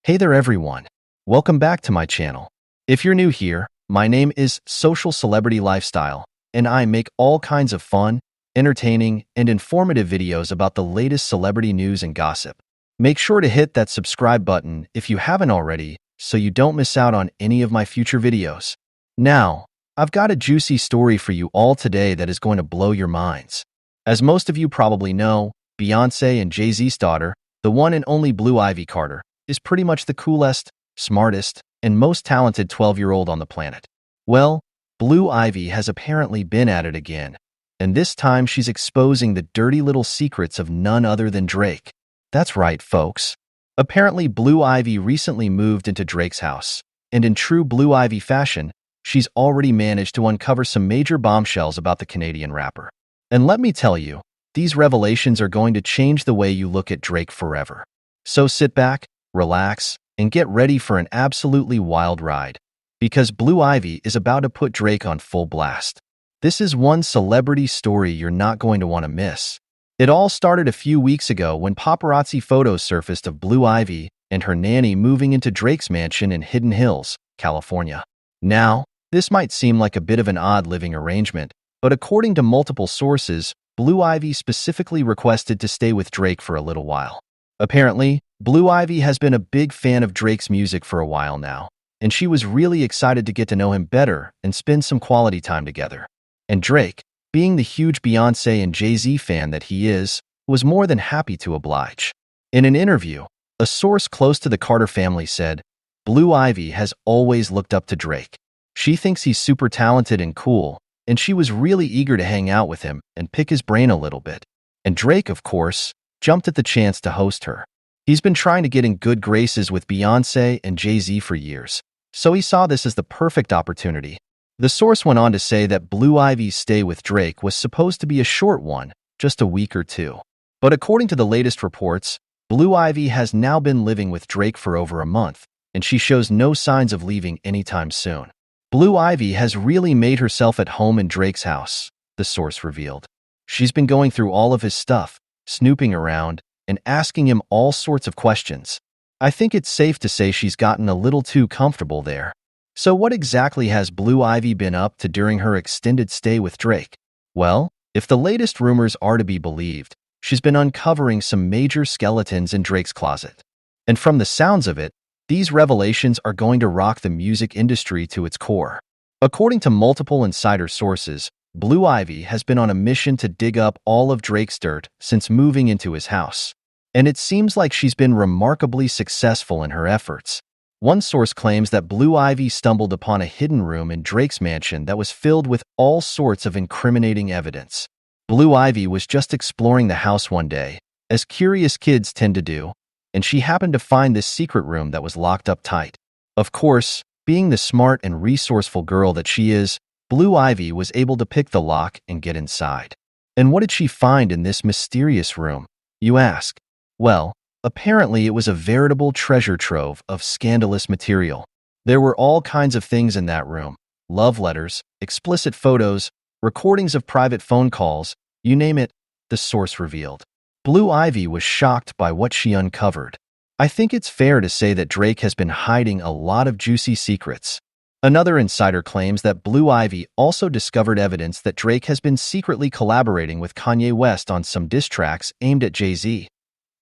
Hey there everyone. Welcome back to my channel. If you're new here, my name is Social Celebrity Lifestyle, and I make all kinds of fun, entertaining, and informative videos about the latest celebrity news and gossip. Make sure to hit that subscribe button if you haven't already, so you don't miss out on any of my future videos. Now, I've got a juicy story for you all today that is going to blow your minds. As most of you probably know, Beyoncé and Jay-Z's daughter, the one and only Blue Ivy Carter, is pretty much the coolest, smartest, and most talented 12-year-old on the planet. Well, Blue Ivy has apparently been at it again, and this time she's exposing the dirty little secrets of none other than Drake. That's right, folks. Apparently, Blue Ivy recently moved into Drake's house, and in true Blue Ivy fashion, she's already managed to uncover some major bombshells about the Canadian rapper. And let me tell you, these revelations are going to change the way you look at Drake forever. So sit back, relax, and get ready for an absolutely wild ride, because Blue Ivy is about to put Drake on full blast. This is one celebrity story you're not going to want to miss. It all started a few weeks ago when paparazzi photos surfaced of Blue Ivy and her nanny moving into Drake's mansion in Hidden Hills, California. Now, this might seem like a bit of an odd living arrangement, but according to multiple sources, Blue Ivy specifically requested to stay with Drake for a little while. Apparently, Blue Ivy has been a big fan of Drake's music for a while now, and she was really excited to get to know him better and spend some quality time together. And Drake, being the huge Beyoncé and Jay-Z fan that he is, was more than happy to oblige. In an interview, a source close to the Carter family said, "Blue Ivy has always looked up to Drake. She thinks he's super talented and cool, and she was really eager to hang out with him and pick his brain a little bit." And Drake, of course, jumped at the chance to host her. He's been trying to get in good graces with Beyoncé and Jay-Z for years, so he saw this as the perfect opportunity. The source went on to say that Blue Ivy's stay with Drake was supposed to be a short one, just a week or two. But according to the latest reports, Blue Ivy has now been living with Drake for over a month, and she shows no signs of leaving anytime soon. Blue Ivy has really made herself at home in Drake's house, the source revealed. She's been going through all of his stuff, snooping around, and asking him all sorts of questions. I think it's safe to say she's gotten a little too comfortable there. So what exactly has Blue Ivy been up to during her extended stay with Drake? Well, if the latest rumors are to be believed, she's been uncovering some major skeletons in Drake's closet. And from the sounds of it, these revelations are going to rock the music industry to its core. According to multiple insider sources, Blue Ivy has been on a mission to dig up all of Drake's dirt since moving into his house. And it seems like she's been remarkably successful in her efforts. One source claims that Blue Ivy stumbled upon a hidden room in Drake's mansion that was filled with all sorts of incriminating evidence. Blue Ivy was just exploring the house one day, as curious kids tend to do, and she happened to find this secret room that was locked up tight. Of course, being the smart and resourceful girl that she is, Blue Ivy was able to pick the lock and get inside. And what did she find in this mysterious room, you ask? Well, apparently it was a veritable treasure trove of scandalous material. There were all kinds of things in that room: love letters, explicit photos, recordings of private phone calls, you name it, the source revealed. Blue Ivy was shocked by what she uncovered. I think it's fair to say that Drake has been hiding a lot of juicy secrets. Another insider claims that Blue Ivy also discovered evidence that Drake has been secretly collaborating with Kanye West on some diss tracks aimed at Jay-Z.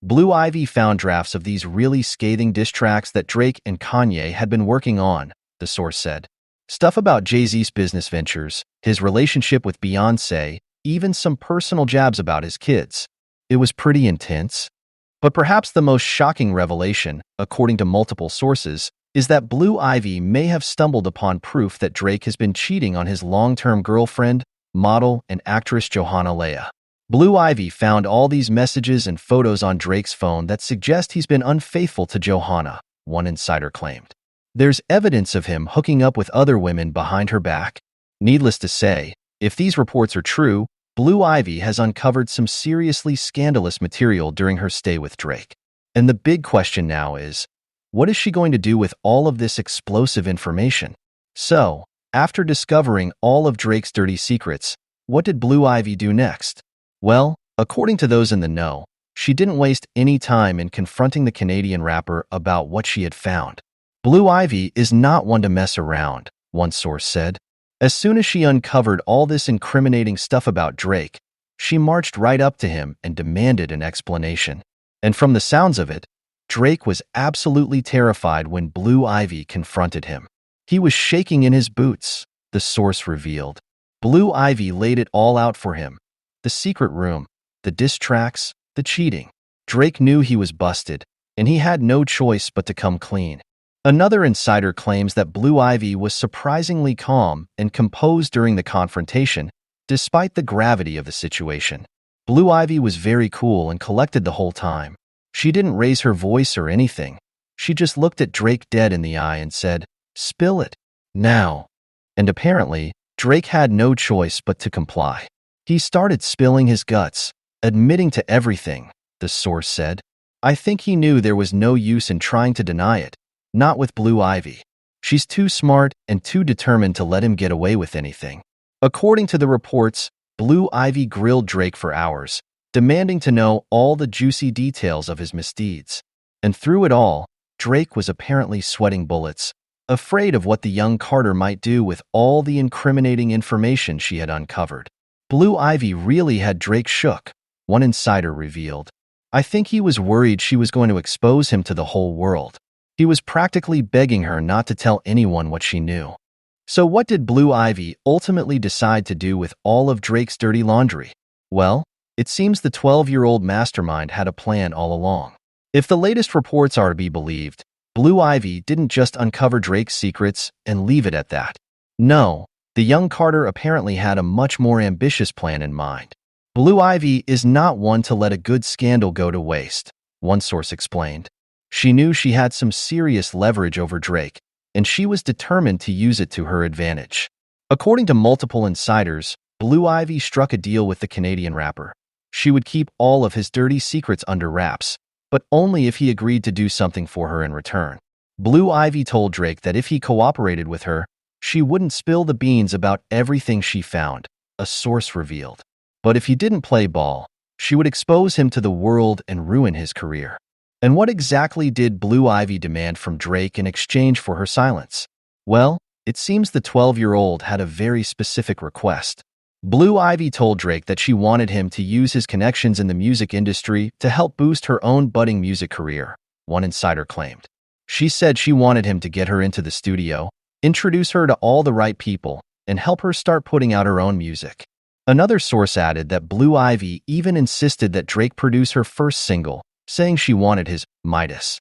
Blue Ivy found drafts of these really scathing diss tracks that Drake and Kanye had been working on, the source said. Stuff about Jay-Z's business ventures, his relationship with Beyoncé, even some personal jabs about his kids. It was pretty intense. But perhaps the most shocking revelation, according to multiple sources, is that Blue Ivy may have stumbled upon proof that Drake has been cheating on his long-term girlfriend, model, and actress Johanna Leia. Blue Ivy found all these messages and photos on Drake's phone that suggest he's been unfaithful to Johanna, one insider claimed. There's evidence of him hooking up with other women behind her back. Needless to say, if these reports are true, Blue Ivy has uncovered some seriously scandalous material during her stay with Drake. And the big question now is, what is she going to do with all of this explosive information? So, after discovering all of Drake's dirty secrets, what did Blue Ivy do next? Well, according to those in the know, She didn't waste any time in confronting the Canadian rapper about what she had found. Blue Ivy is not one to mess around, one source said. As soon as she uncovered all this incriminating stuff about Drake, she marched right up to him and demanded an explanation. And from the sounds of it, Drake was absolutely terrified when Blue Ivy confronted him. He was shaking in his boots, the source revealed. Blue Ivy laid it all out for him. The secret room, the diss tracks, the cheating. Drake knew he was busted, and he had no choice but to come clean. Another insider claims that Blue Ivy was surprisingly calm and composed during the confrontation, despite the gravity of the situation. Blue Ivy was very cool and collected the whole time. She didn't raise her voice or anything. She just looked at Drake dead in the eye and said, "Spill it. Now." And apparently, Drake had no choice but to comply. He started spilling his guts, admitting to everything, the source said. I think he knew there was no use in trying to deny it, not with Blue Ivy. She's too smart and too determined to let him get away with anything. According to the reports, Blue Ivy grilled Drake for hours, demanding to know all the juicy details of his misdeeds. And through it all, Drake was apparently sweating bullets, afraid of what the young Carter might do with all the incriminating information she had uncovered. Blue Ivy really had Drake shook, one insider revealed. I think he was worried she was going to expose him to the whole world. He was practically begging her not to tell anyone what she knew. So what did Blue Ivy ultimately decide to do with all of Drake's dirty laundry? Well, it seems the 12-year-old mastermind had a plan all along. If the latest reports are to be believed, Blue Ivy didn't just uncover Drake's secrets and leave it at that. No, the young Carter apparently had a much more ambitious plan in mind. Blue Ivy is not one to let a good scandal go to waste, one source explained. She knew she had some serious leverage over Drake, and she was determined to use it to her advantage. According to multiple insiders, Blue Ivy struck a deal with the Canadian rapper. She would keep all of his dirty secrets under wraps, but only if he agreed to do something for her in return. Blue Ivy told Drake that if he cooperated with her, she wouldn't spill the beans about everything she found, a source revealed. But if he didn't play ball, she would expose him to the world and ruin his career. And what exactly did Blue Ivy demand from Drake in exchange for her silence? Well, it seems the 12-year-old had a very specific request. Blue Ivy told Drake that she wanted him to use his connections in the music industry to help boost her own budding music career, one insider claimed. She said she wanted him to get her into the studio, introduce her to all the right people, and help her start putting out her own music. Another source added that Blue Ivy even insisted that Drake produce her first single, saying she wanted his Midas.